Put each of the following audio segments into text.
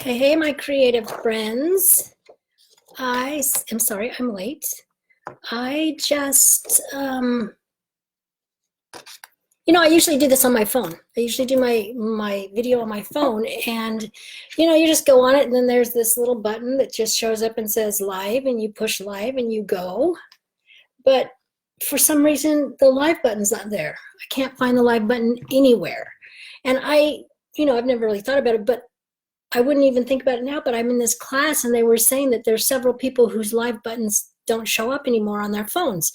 Hey, my creative friends. I am sorry I'm late. I just, I usually do this on my phone. I usually do my video on my phone, and you just go on it, and then there's this little button that just shows up and says live, and you push live, and you go. But for some reason, the live button's not there. I can't find the live button anywhere, and I've never really thought about it, but I wouldn't even think about it now, but I'm in this class and they were saying that there's several people whose live buttons don't show up anymore on their phones.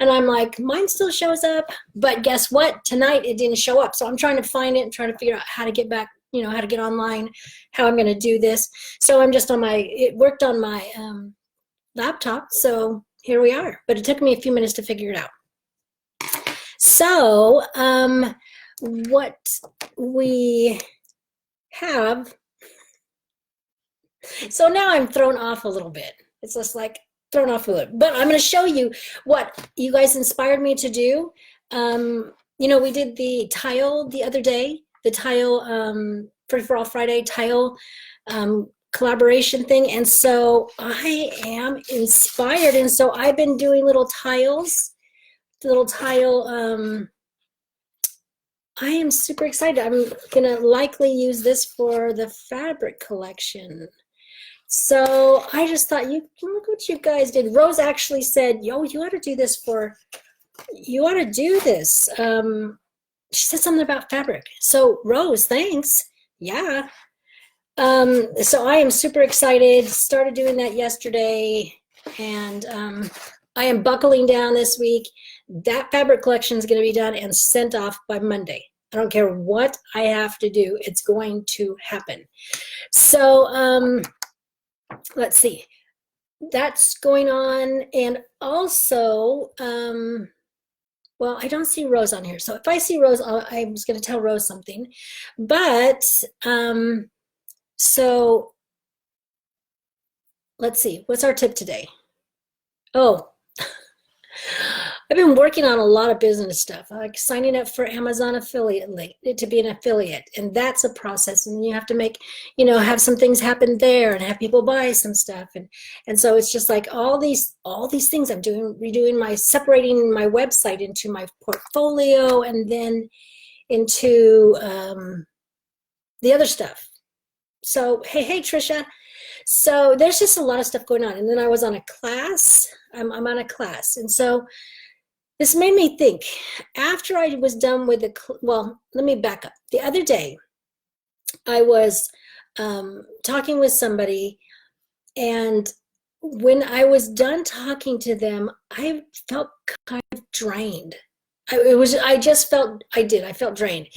And I'm like, mine still shows up, but guess what? Tonight it didn't show up. So I'm trying to find it and trying to figure out how to get back, how to get online, how I'm going to do this. So I'm just it worked on my laptop. So here we are, but it took me a few minutes to figure it out. So what we have, so now I'm thrown off a little bit. It's just like thrown off a little, but I'm going to show you what you guys inspired me to do. We did the tile the other day, the tile Free for All Friday tile collaboration thing. And so I am inspired. And so I've been doing little tiles, I am super excited. I'm going to likely use this for the fabric collection. So I just thought, look what you guys did. Rose actually said, yo, you ought to do this. She said something about fabric. So Rose, thanks. Yeah. So I am super excited. Started doing that yesterday. And I am buckling down this week. That fabric collection is going to be done and sent off by Monday. I don't care what I have to do. It's going to happen. So let's see. That's going on. And also, well, I don't see Rose on here. So if I see Rose, I was going to tell Rose something. But so let's see. What's our tip today? Oh, I've been working on a lot of business stuff, like signing up for Amazon affiliate link to be an affiliate, and that's a process. And you have to make, have some things happen there and have people buy some stuff, and so it's just like all these things I'm doing, separating my website into my portfolio and then into the other stuff. So hey Trisha. So there's just a lot of stuff going on, and then I was on a class. I'm on a class, and so this made me think. After I was done with well, let me back up. The other day, I was talking with somebody, and when I was done talking to them, I felt kind of drained. I felt drained.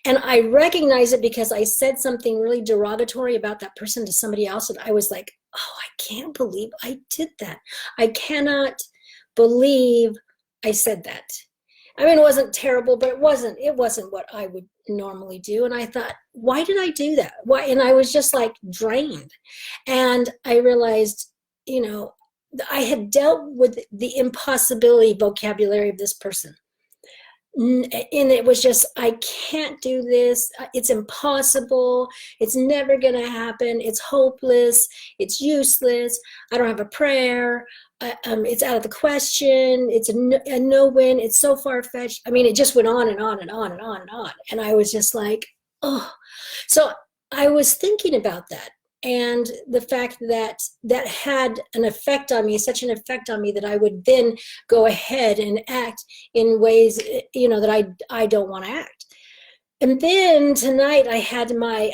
And I recognize it because I said something really derogatory about that person to somebody else. And I was like, oh, I can't believe I did that. I cannot believe I said that. I mean, it wasn't terrible, but it wasn't what I would normally do. And I thought, why did I do that? Why? And I was just like drained. And I realized, I had dealt with the impossibility vocabulary of this person. And it was just, I can't do this. It's impossible. It's never going to happen. It's hopeless. It's useless. I don't have a prayer. It's out of the question. It's a no-win. It's so far-fetched. I mean, it just went on and on and on and on and on. And I was just like, oh. So I was thinking about that. And the fact that had an effect on me, such an effect on me, that I would then go ahead and act in ways, that I don't want to act. And then tonight I had my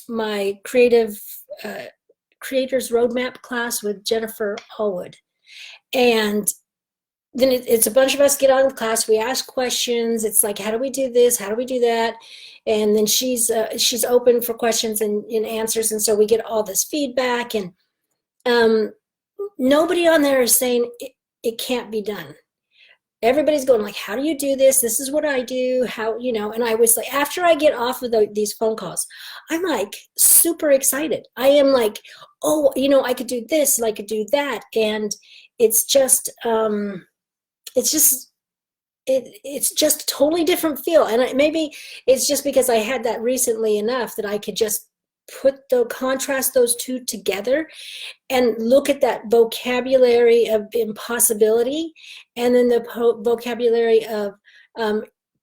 my creators roadmap class with Jennifer Hallwood, and then it's a bunch of us get on the class. We ask questions. It's like, how do we do this? How do we do that? And then she's open for questions and answers. And so we get all this feedback, and nobody on there is saying it can't be done. Everybody's going like, how do you do this? This is what I do. How, and I was like, after I get off of these phone calls, I'm like super excited. I am like, oh, I could do this and I could do that. And it's just it's just a totally different feel. And maybe it's just because I had that recently enough that I could just contrast those two together and look at that vocabulary of impossibility and then the vocabulary of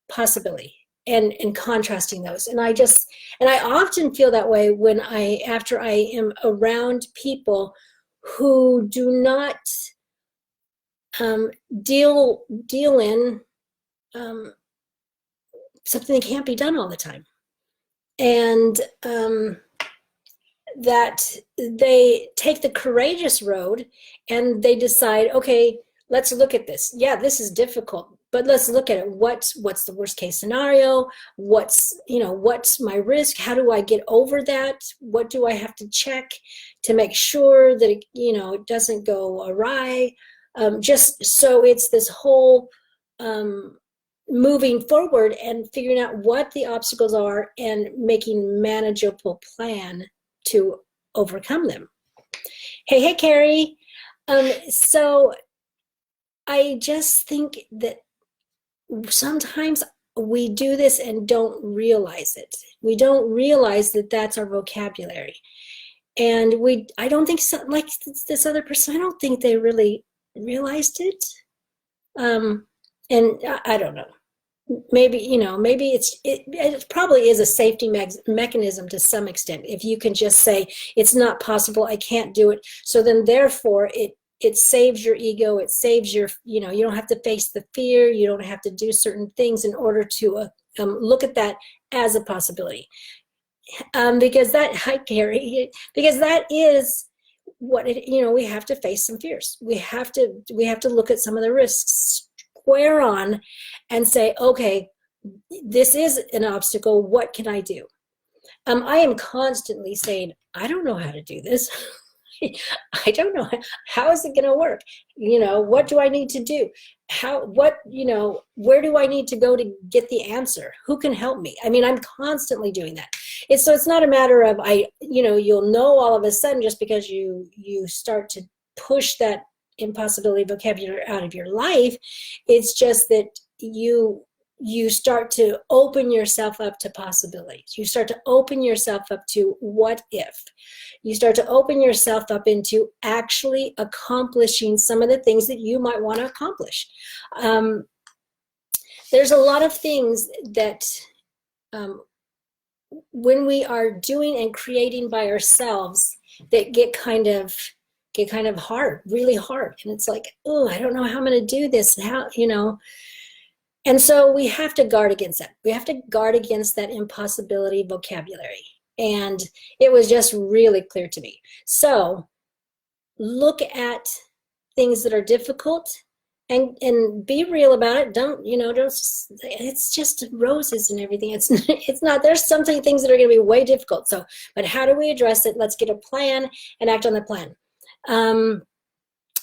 possibility, and contrasting those. And I often feel that way after I am around people who do not deal in something that can't be done all the time. And that they take the courageous road and they decide, okay, let's look at this. Yeah, this is difficult, but let's look at it. What's the worst case scenario? What's my risk? How do I get over that? What do I have to check to make sure that it doesn't go awry? Just so it's this whole moving forward and figuring out what the obstacles are and making manageable plan to overcome them. Hey, Carrie. So I just think that sometimes we do this and don't realize it. We don't realize that that's our vocabulary. And I don't think so, like this other person, I don't think they really realized it. And I don't know. Maybe it probably is a safety mechanism to some extent. If you can just say it's not possible, I can't do it, so then therefore it saves your ego, it saves your, you don't have to face the fear, you don't have to do certain things in order to look at that as a possibility. Because that is what we have to face some fears. We have to look at some of the risks square on and say, okay, this is an obstacle. What can I do? I am constantly saying, I don't know how to do this. I don't know. How is it going to work? What do I need to do? Where do I need to go to get the answer? Who can help me? I mean, I'm constantly doing that. It's not a matter of, you'll know all of a sudden just because you start to push that impossibility vocabulary out of your life. It's just that you start to open yourself up to possibilities. You start to open yourself up to what if. You start to open yourself up into actually accomplishing some of the things that you might want to accomplish. There's a lot of things that when we are doing and creating by ourselves that get kind of hard, really hard. And it's like, oh, I don't know how I'm going to do this. And so we have to guard against that. We have to guard against that impossibility vocabulary. And it was just really clear to me. So look at things that are difficult and be real about it. Don't, it's just roses and everything. It's not, there's some things that are going to be way difficult. So, but how do we address it? Let's get a plan and act on the plan.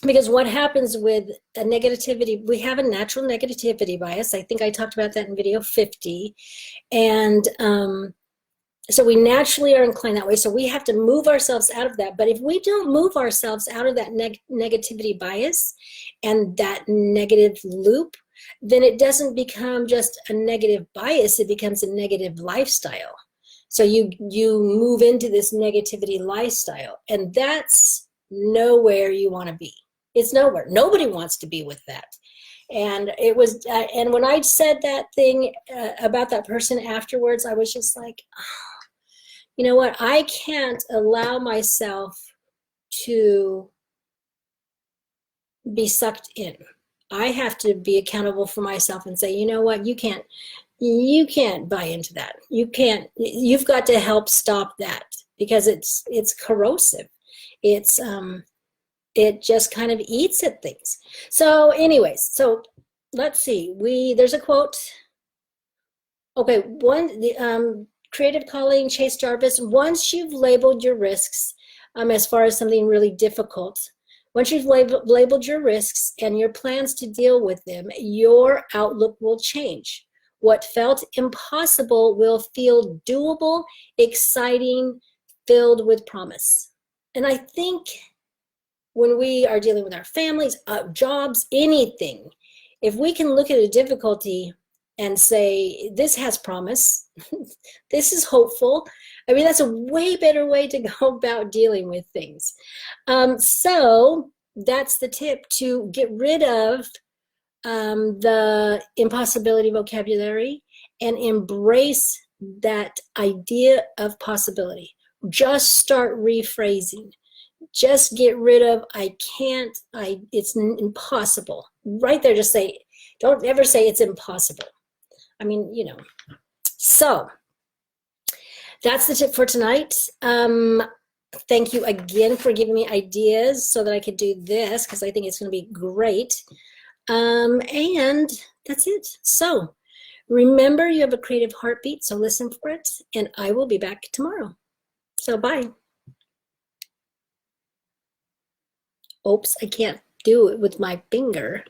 Because what happens with a negativity, we have a natural negativity bias. I think I talked about that in video 50. And so we naturally are inclined that way. So we have to move ourselves out of that. But if we don't move ourselves out of that negativity bias and that negative loop, then it doesn't become just a negative bias, it becomes a negative lifestyle. So you move into this negativity lifestyle, and that's nowhere you want to be. It's nowhere. Nobody wants to be with that. And it was, and when I said that thing about that person afterwards, I was just like, oh, you know what? I can't allow myself to be sucked in. I have to be accountable for myself and say, you know what? You can't buy into that. You've got to help stop that, because it's corrosive. It just kind of eats at things. So anyways, so let's see. There's a quote. Okay, creative colleague Chase Jarvis, once you've labeled your risks as far as something really difficult, once you've labeled your risks and your plans to deal with them, your outlook will change. What felt impossible will feel doable, exciting, filled with promise. And I think when we are dealing with our families, jobs, anything, if we can look at a difficulty and say, this has promise. This is hopeful. I mean, that's a way better way to go about dealing with things. So that's the tip, to get rid of the impossibility vocabulary and embrace that idea of possibility. Just start rephrasing. Just get rid of I can't, it's impossible. Right there, just say, don't ever say it's impossible. I mean, you know. So that's the tip for tonight. Thank you again for giving me ideas so that I could do this, because I think it's going to be great. And that's it. So remember, you have a creative heartbeat, so listen for it, and I will be back tomorrow. So bye. Oops, I can't do it with my finger.